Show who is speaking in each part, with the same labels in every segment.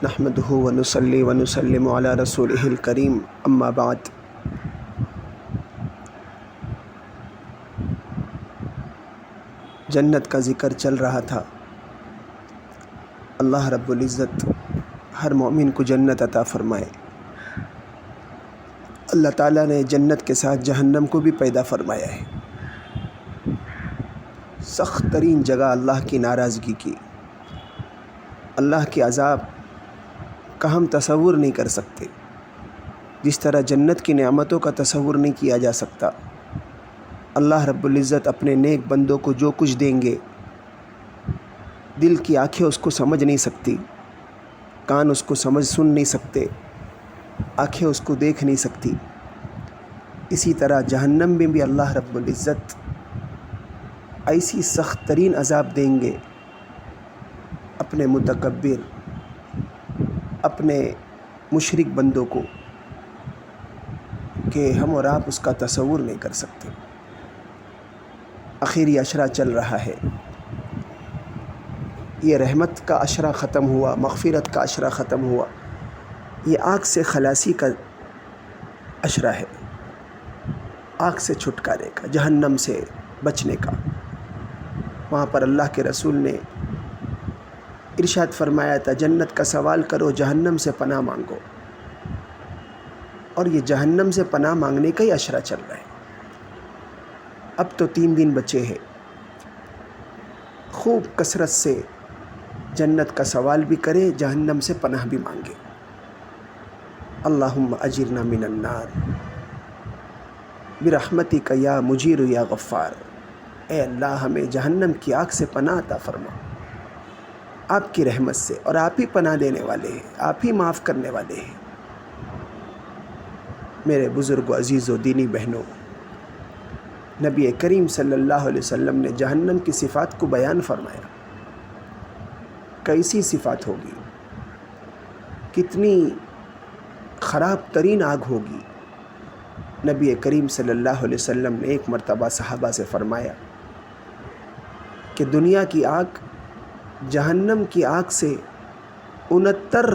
Speaker 1: نحمده ونصلي ونسلم على رسوله الكريم اما بعد۔ جنت کا ذکر چل رہا تھا۔ اللہ رب العزت ہر مومن کو جنت عطا فرمائے۔ اللہ تعالیٰ نے جنت کے ساتھ جہنم کو بھی پیدا فرمایا ہے۔ سخت ترین جگہ اللہ کی ناراضگی کی، اللہ کے عذاب کا ہم تصور نہیں کر سکتے، جس طرح جنت کی نعمتوں کا تصور نہیں کیا جا سکتا۔ اللہ رب العزت اپنے نیک بندوں کو جو کچھ دیں گے، دل کی آنکھیں اس کو سمجھ نہیں سکتی، کان اس کو سن نہیں سکتے، آنکھیں اس کو دیکھ نہیں سکتی۔ اسی طرح جہنم میں بھی اللہ رب العزت ایسی سخت ترین عذاب دیں گے اپنے متکبر، اپنے مشرک بندوں کو، کہ ہم اور آپ اس کا تصور نہیں کر سکتے۔ آخری عشرہ چل رہا ہے، یہ رحمت کا عشرہ ختم ہوا، مغفرت کا عشرہ ختم ہوا، یہ آگ سے خلاصی کا عشرہ ہے، آگ سے چھٹکارے کا، جہنم سے بچنے کا۔ وہاں پر اللہ کے رسول نے ارشاد فرمایا تھا، جنت کا سوال کرو، جہنم سے پناہ مانگو۔ اور یہ جہنم سے پناہ مانگنے کا ہی عشرہ چل رہا ہے۔ اب تو 3 دن بچے ہیں، خوب کثرت سے جنت کا سوال بھی کرے، جہنم سے پناہ بھی مانگے۔ اللہم اجرنا من النار برحمتک یا مجیر یا غفار۔ اے اللہ، ہمیں جہنم کی آگ سے پناہ عطا فرما، آپ کی رحمت سے، اور آپ ہی پناہ دینے والے ہیں، آپ ہی معاف کرنے والے ہیں۔ میرے بزرگ و عزیز و دینی بہنوں، نبی کریم صلی اللہ علیہ وسلم نے جہنم کی صفات کو بیان فرمایا۔ کیسی صفات ہوگی، کتنی خراب ترین آگ ہوگی۔ نبی کریم صلی اللہ علیہ وسلم نے ایک مرتبہ صحابہ سے فرمایا کہ دنیا کی آگ جہنم کی آگ سے 69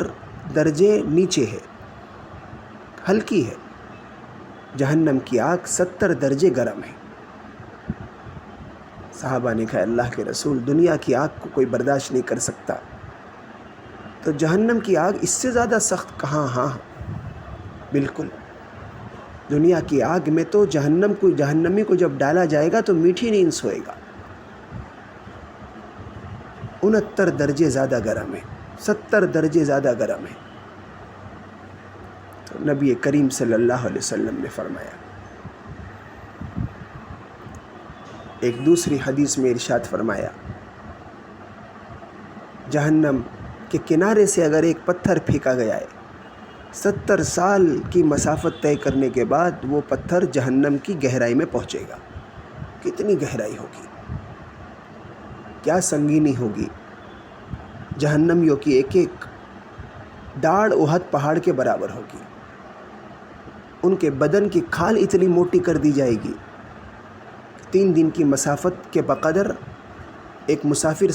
Speaker 1: درجے نیچے ہے، ہلکی ہے۔ جہنم کی آگ 70 درجے گرم ہے۔ صحابہ نے کہا، اللہ کے رسول، دنیا کی آگ کو کوئی برداشت نہیں کر سکتا، تو جہنم کی آگ اس سے زیادہ سخت کہاں؟ ہاں بالکل، دنیا کی آگ میں تو جہنمی کو جب ڈالا جائے گا تو میٹھی نیند سوئے گا۔ 69 درجے زیادہ گرم ہے، 70 درجے زیادہ گرم ہے۔ تو نبی کریم صلی اللہ علیہ وسلم نے فرمایا۔ ایک دوسری حدیث میں ارشاد فرمایا، جہنم کے کنارے سے اگر ایک پتھر پھینکا گیا ہے، 70 سال کی مسافت طے کرنے کے بعد وہ پتھر جہنم کی گہرائی میں پہنچے گا۔ کتنی گہرائی ہوگی، کیا سنگینی ہوگی۔ جہنمیوں کی ایک ایک داڑھ احد پہاڑ کے برابر ہوگی۔ ان کے بدن کی کھال اتنی موٹی کر دی جائے گی، 3 دن کی مسافت کے بقدر ایک مسافر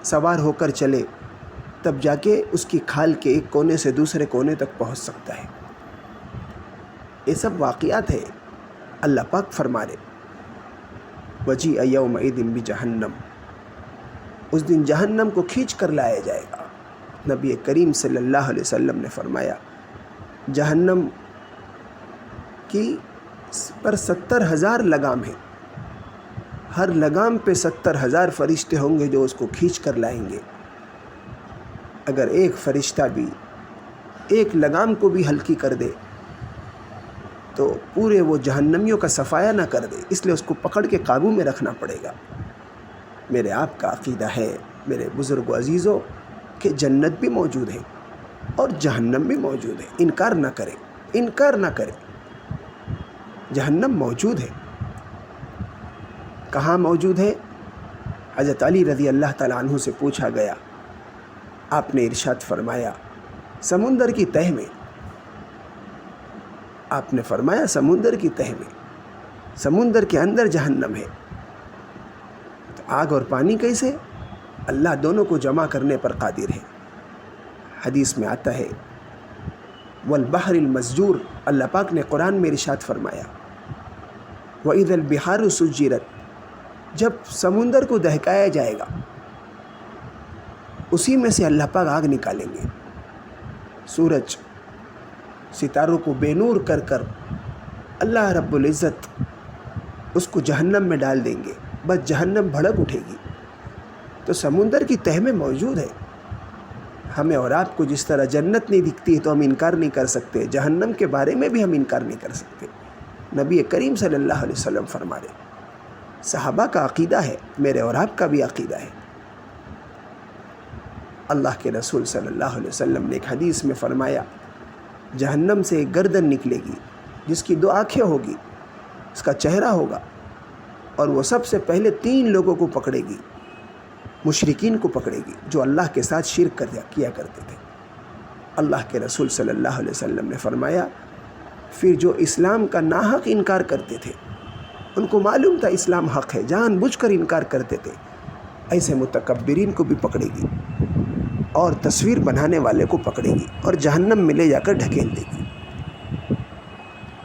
Speaker 1: سوار ہو کر چلے، تب جا کے اس کی کھال کے ایک کونے سے دوسرے کونے تک پہنچ سکتا ہے۔ یہ سب واقعات ہیں۔ اللہ پاک فرما رہے، وَجِیءَ یَوْمَئِذٍ بِجَہَنَّمَ، اس دن جہنم کو کھینچ کر لایا جائے گا۔ نبی کریم صلی اللہ علیہ وسلم نے فرمایا، جہنم کی پر 70,000 لگام ہیں، ہر لگام پہ 70,000 فرشتے ہوں گے جو اس کو کھینچ کر لائیں گے۔ اگر ایک فرشتہ بھی ایک لگام کو بھی ہلکی کر دے تو پورے وہ جہنمیوں کا صفایا نہ کر دے، اس لیے اس کو پکڑ کے قابو میں رکھنا پڑے گا۔ میرے آپ کا عقیدہ ہے، میرے بزرگ و عزیزوں، کہ جنت بھی موجود ہے اور جہنم بھی موجود ہے۔ انکار نہ کرے، جہنم موجود ہے۔ کہاں موجود ہے؟ حضرت علی رضی اللہ تعالیٰ عنہ سے پوچھا گیا، آپ نے ارشاد فرمایا، سمندر کی تہ میں۔ آپ نے فرمایا سمندر کی تہ میں، سمندر کے اندر جہنم ہے۔ تو آگ اور پانی کیسے؟ اللہ دونوں کو جمع کرنے پر قادر ہے۔ حدیث میں آتا ہے والبحر المسجور، اللہ پاک نے قرآن میں ارشاد فرمایا وَإِذَا الْبِحَارُ سُجِّرَتْ، جب سمندر کو دہکایا جائے گا اسی میں سے اللہ پاک آگ نکالیں گے، سورج ستاروں کو بے نور کر کر اللہ رب العزت اس کو جہنم میں ڈال دیں گے، بس جہنم بھڑک اٹھے گی۔ تو سمندر کی تہہ میں موجود ہے۔ ہمیں اور آپ کو جس طرح جنت نہیں دکھتی ہے تو ہم انکار نہیں کر سکتے، جہنم کے بارے میں بھی ہم انکار نہیں کر سکتے۔ نبی کریم صلی اللہ علیہ وسلم فرما رہے، صحابہ کا عقیدہ ہے، میرے اور آپ کا بھی عقیدہ ہے۔ اللہ کے رسول صلی اللہ علیہ وسلم نے ایک حدیث میں فرمایا جہنم سے ایک گردن نکلے گی جس کی 2 آنکھیں ہوگی، اس کا چہرہ ہوگا، اور وہ سب سے پہلے 3 لوگوں کو پکڑے گی، مشرکین کو پکڑے گی جو اللہ کے ساتھ شرک کیا کرتے تھے۔ اللہ کے رسول صلی اللہ علیہ وسلم نے فرمایا پھر جو اسلام کا ناحق انکار کرتے تھے، ان کو معلوم تھا اسلام حق ہے، جان بوجھ کر انکار کرتے تھے، ایسے متکبرین کو بھی پکڑے گی اور تصویر بنانے والے کو پکڑے گی اور جہنم میں لے جا کر ڈھکیل دے گی۔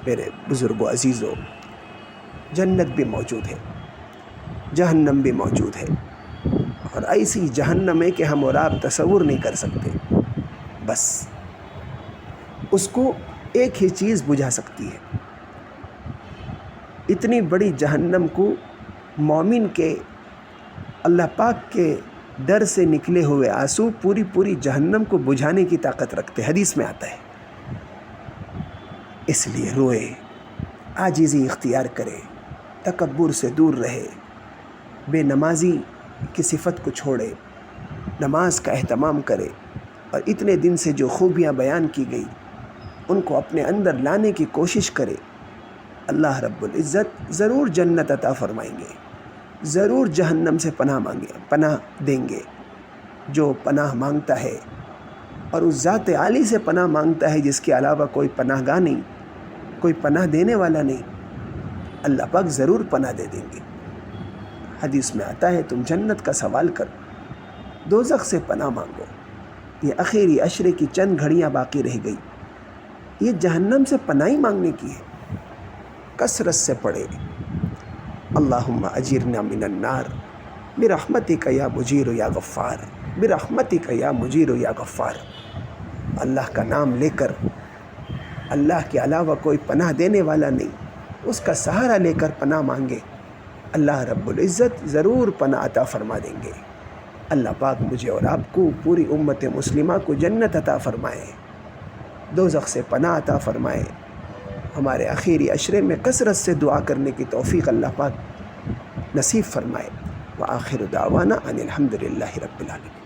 Speaker 1: میرے بزرگوں عزیزوں، جنت بھی موجود ہے، جہنم بھی موجود ہے، اور ایسی جہنم ہے کہ ہم اور آپ تصور نہیں کر سکتے۔ بس اس کو ایک ہی چیز بجھا سکتی ہے۔ اتنی بڑی جہنم کو مومن کے اللہ پاک کے ڈر سے نکلے ہوئے آنسو پوری جہنم کو بجھانے کی طاقت رکھتے، حدیث میں آتا ہے۔ اس لیے روئے، عاجزی اختیار کرے، تکبر سے دور رہے، بے نمازی کی صفت کو چھوڑے، نماز کا اہتمام کرے، اور اتنے دن سے جو خوبیاں بیان کی گئی ان کو اپنے اندر لانے کی کوشش کرے۔ اللہ رب العزت ضرور جنت عطا فرمائیں گے، ضرور جہنم سے پناہ دیں گے۔ جو پناہ مانگتا ہے اور اس ذات عالی سے پناہ مانگتا ہے جس کے علاوہ کوئی پناہ گاہ نہیں، کوئی پناہ دینے والا نہیں، اللہ پاک ضرور پناہ دے دیں گے۔ حدیث میں آتا ہے تم جنت کا سوال کرو، دوزخ سے پناہ مانگو۔ یہ آخری عشرے کی چند گھڑیاں باقی رہ گئی، یہ جہنم سے پناہ مانگنے کی ہے۔ کثرت سے پڑھے اللہم اجرنا من النار برحمتک یا مجیر یا غفار، برحمتک یا مجیر یا غفار۔ اللہ کا نام لے کر، اللہ کے علاوہ کوئی پناہ دینے والا نہیں، اس کا سہارا لے کر پناہ مانگے، اللہ رب العزت ضرور پناہ عطا فرما دیں گے۔ اللہ پاک مجھے اور آپ کو، پوری امت مسلمہ کو جنت عطا فرمائے، دوزخ سے پناہ عطا فرمائے، ہمارے آخری عشرے میں کثرت سے دعا کرنے کی توفیق اللہ پاک نصیب فرمائے۔ وآخر دعوانا ان الحمد للہ رب العالمین۔